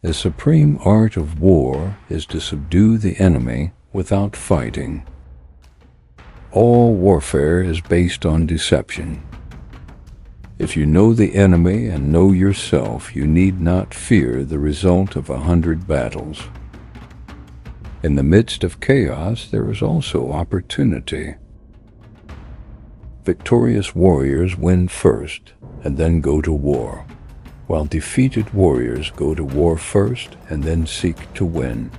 The supreme art of war is to subdue the enemy without fighting. All warfare is based on deception. If you know the enemy and know yourself, you need not fear the result of 100 battles. In the midst of chaos, there is also opportunity. Victorious warriors win first and then go to war, while defeated warriors go to war first and then seek to win.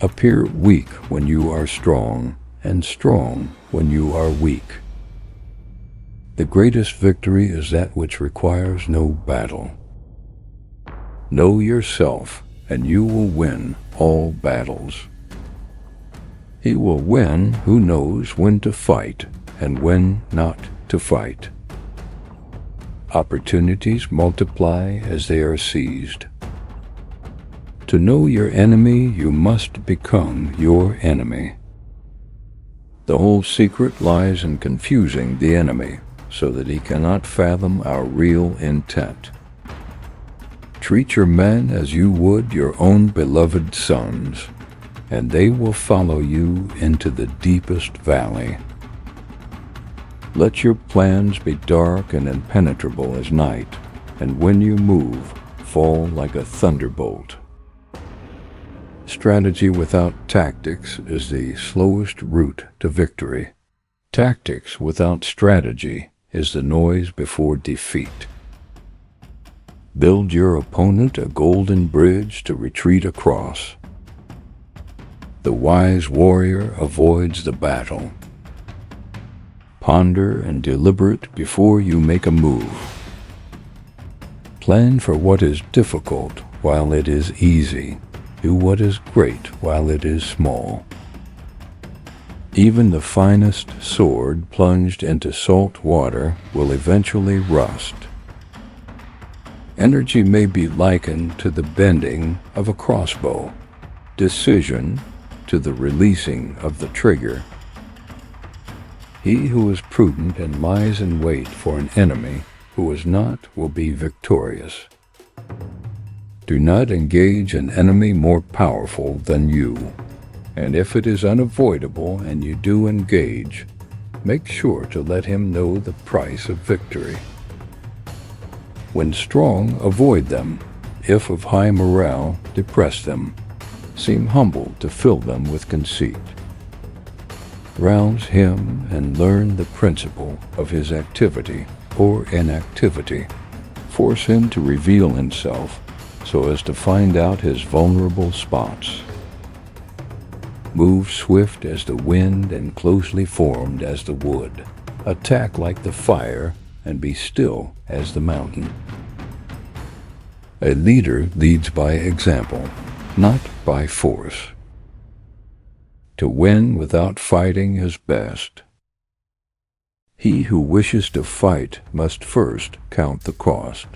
Appear weak when you are strong, and strong when you are weak. The greatest victory is that which requires no battle. Know yourself, and you will win all battles. He will win who knows when to fight and when not to fight. Opportunities multiply as they are seized. To know your enemy, you must become your enemy. The whole secret lies in confusing the enemy so that he cannot fathom our real intent. Treat your men as you would your own beloved sons, and they will follow you into the deepest valley. Let your plans be dark and impenetrable as night, and when you move, fall like a thunderbolt. Strategy without tactics is the slowest route to victory. Tactics without strategy is the noise before defeat. Build your opponent a golden bridge to retreat across. The wise warrior avoids the battle. Ponder and deliberate before you make a move. Plan for what is difficult while it is easy. Do what is great while it is small. Even the finest sword plunged into salt water will eventually rust. Energy may be likened to the bending of a crossbow, decision to the releasing of the trigger. He who is prudent and lies in wait for an enemy who is not will be victorious. Do not engage an enemy more powerful than you, and if it is unavoidable and you do engage, make sure to let him know the price of victory. When strong, avoid them. If of high morale, depress them. Seem humble to fill them with conceit. Rouse him and learn the principle of his activity or inactivity. Force him to reveal himself so as to find out his vulnerable spots. Move swift as the wind and closely formed as the wood. Attack like the fire and be still as the mountain. A leader leads by example, not by force. To win without fighting is best. He who wishes to fight must first count the cost.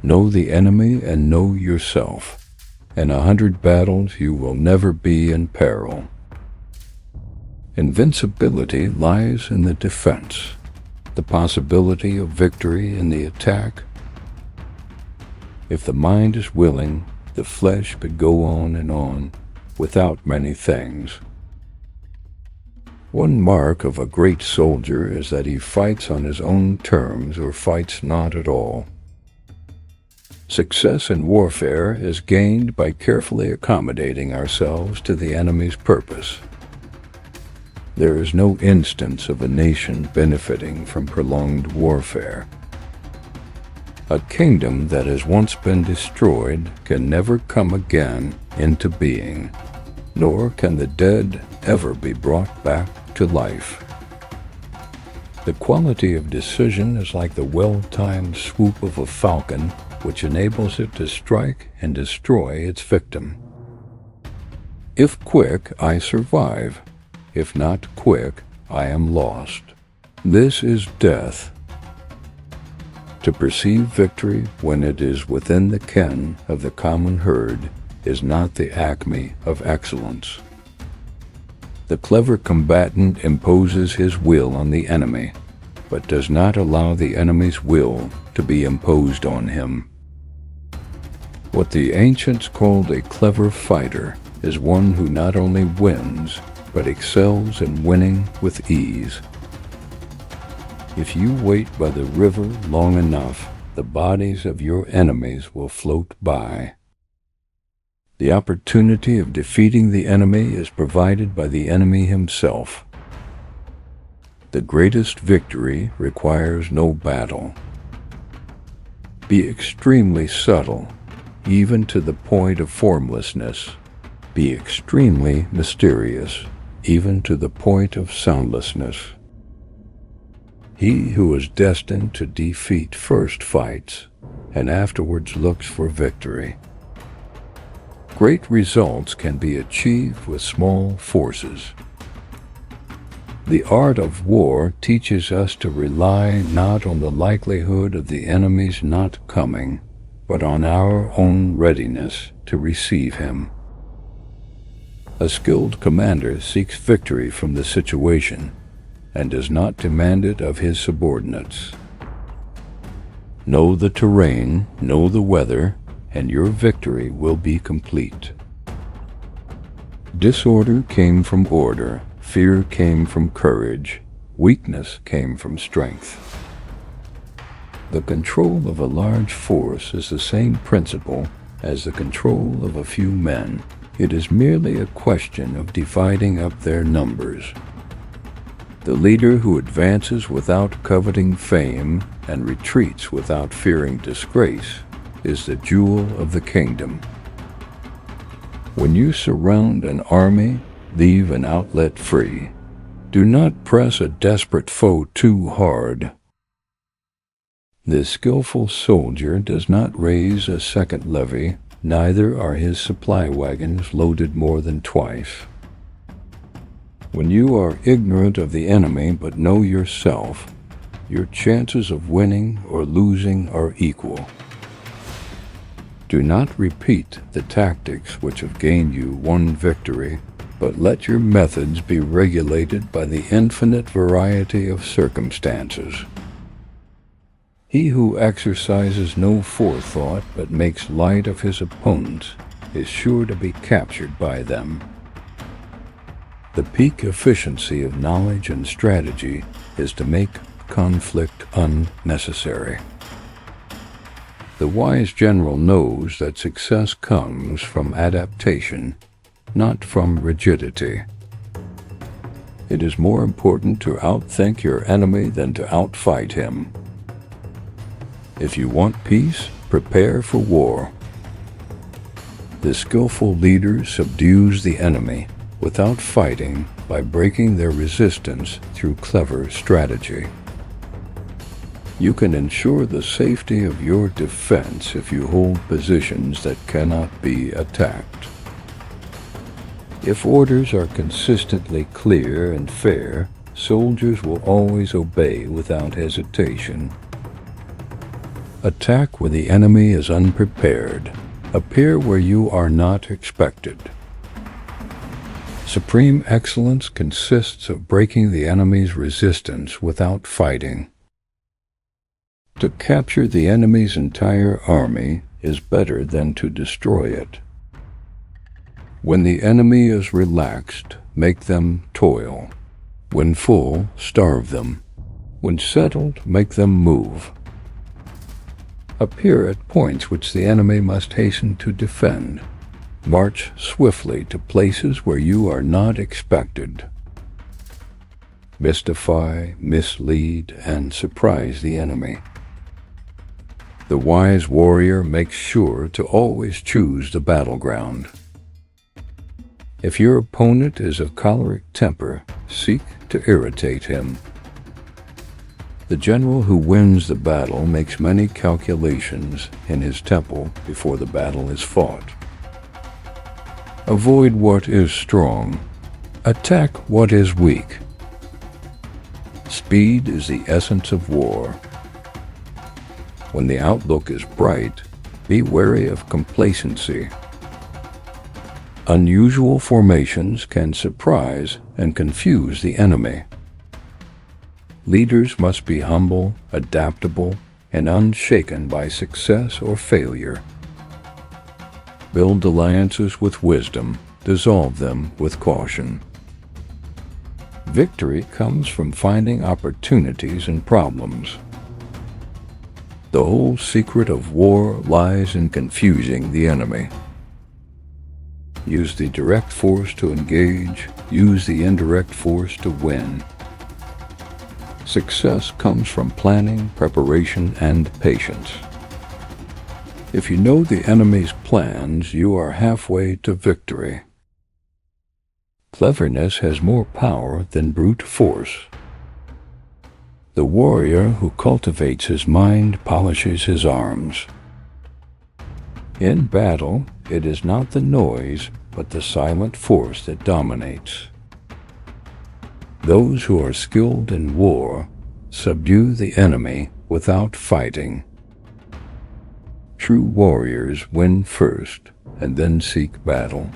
Know the enemy and know yourself. In 100 battles you will never be in peril. Invincibility lies in the defense, the possibility of victory in the attack. If the mind is willing, the flesh could go on and on without many things. One mark of a great soldier is that he fights on his own terms or fights not at all. Success in warfare is gained by carefully accommodating ourselves to the enemy's purpose. There is no instance of a nation benefiting from prolonged warfare. A kingdom that has once been destroyed can never come again into being, nor can the dead ever be brought back to life. The quality of decision is like the well-timed swoop of a falcon, which enables it to strike and destroy its victim. If quick, I survive. If not quick, I am lost. This is death. To perceive victory when it is within the ken of the common herd is not the acme of excellence. The clever combatant imposes his will on the enemy, but does not allow the enemy's will to be imposed on him. What the ancients called a clever fighter is one who not only wins, but excels in winning with ease. If you wait by the river long enough, the bodies of your enemies will float by. The opportunity of defeating the enemy is provided by the enemy himself. The greatest victory requires no battle. Be extremely subtle, even to the point of formlessness. Be extremely mysterious, even to the point of soundlessness. He who is destined to defeat first fights, and afterwards looks for victory. Great results can be achieved with small forces. The art of war teaches us to rely not on the likelihood of the enemy's not coming, but on our own readiness to receive him. A skilled commander seeks victory from the situation and does not demand it of his subordinates. Know the terrain, know the weather, and your victory will be complete. Disorder came from order, fear came from courage, weakness came from strength. The control of a large force is the same principle as the control of a few men. It is merely a question of dividing up their numbers. The leader who advances without coveting fame and retreats without fearing disgrace is the jewel of the kingdom. When you surround an army, leave an outlet free. Do not press a desperate foe too hard. The skillful soldier does not raise a second levy, neither are his supply wagons loaded more than twice. When you are ignorant of the enemy but know yourself, your chances of winning or losing are equal. Do not repeat the tactics which have gained you one victory, but let your methods be regulated by the infinite variety of circumstances. He who exercises no forethought but makes light of his opponents is sure to be captured by them. The peak efficiency of knowledge and strategy is to make conflict unnecessary. The wise general knows that success comes from adaptation, not from rigidity. It is more important to outthink your enemy than to outfight him. If you want peace, prepare for war. The skillful leader subdues the enemy without fighting by breaking their resistance through clever strategy. You can ensure the safety of your defense if you hold positions that cannot be attacked. If orders are consistently clear and fair, soldiers will always obey without hesitation. Attack where the enemy is unprepared. Appear where you are not expected. Supreme excellence consists of breaking the enemy's resistance without fighting. To capture the enemy's entire army is better than to destroy it. When the enemy is relaxed, make them toil. When full, starve them. When settled, make them move. Appear at points which the enemy must hasten to defend. March swiftly to places where you are not expected. Mystify, mislead, and surprise the enemy. The wise warrior makes sure to always choose the battleground. If your opponent is of choleric temper, seek to irritate him. The general who wins the battle makes many calculations in his temple before the battle is fought. Avoid what is strong. Attack what is weak. Speed is the essence of war. When the outlook is bright, be wary of complacency. Unusual formations can surprise and confuse the enemy. Leaders must be humble, adaptable, and unshaken by success or failure. Build alliances with wisdom, dissolve them with caution. Victory comes from finding opportunities in problems. The whole secret of war lies in confusing the enemy. Use the direct force to engage, use the indirect force to win. Success comes from planning, preparation, and patience. If you know the enemy's plans, you are halfway to victory. Cleverness has more power than brute force. The warrior who cultivates his mind polishes his arms. In battle, it is not the noise, but the silent force that dominates. Those who are skilled in war subdue the enemy without fighting. True warriors win first and then seek battle.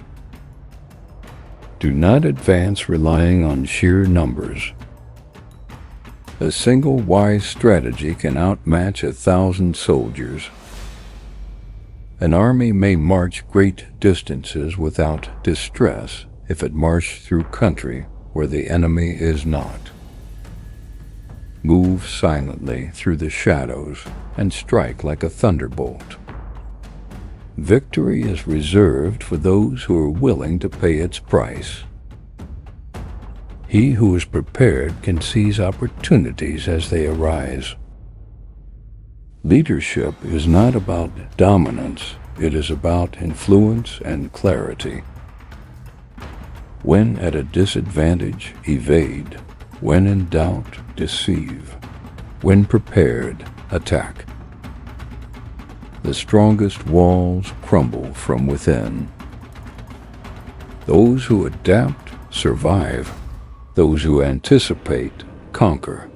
Do not advance relying on sheer numbers. A single wise strategy can outmatch 1,000 soldiers. An army may march great distances without distress if it marched through country where the enemy is not. Move silently through the shadows and strike like a thunderbolt. Victory is reserved for those who are willing to pay its price. He who is prepared can seize opportunities as they arise. Leadership is not about dominance, it is about influence and clarity. When at a disadvantage, evade. When in doubt, deceive. When prepared, attack. The strongest walls crumble from within. Those who adapt survive. Those who anticipate conquer.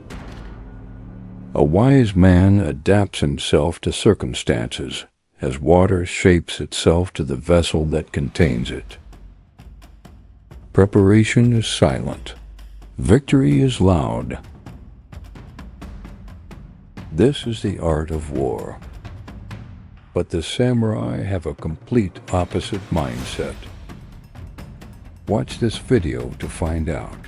A wise man adapts himself to circumstances, as water shapes itself to the vessel that contains it. Preparation is silent. Victory is loud. This is the art of war. But the samurai have a complete opposite mindset. Watch this video to find out.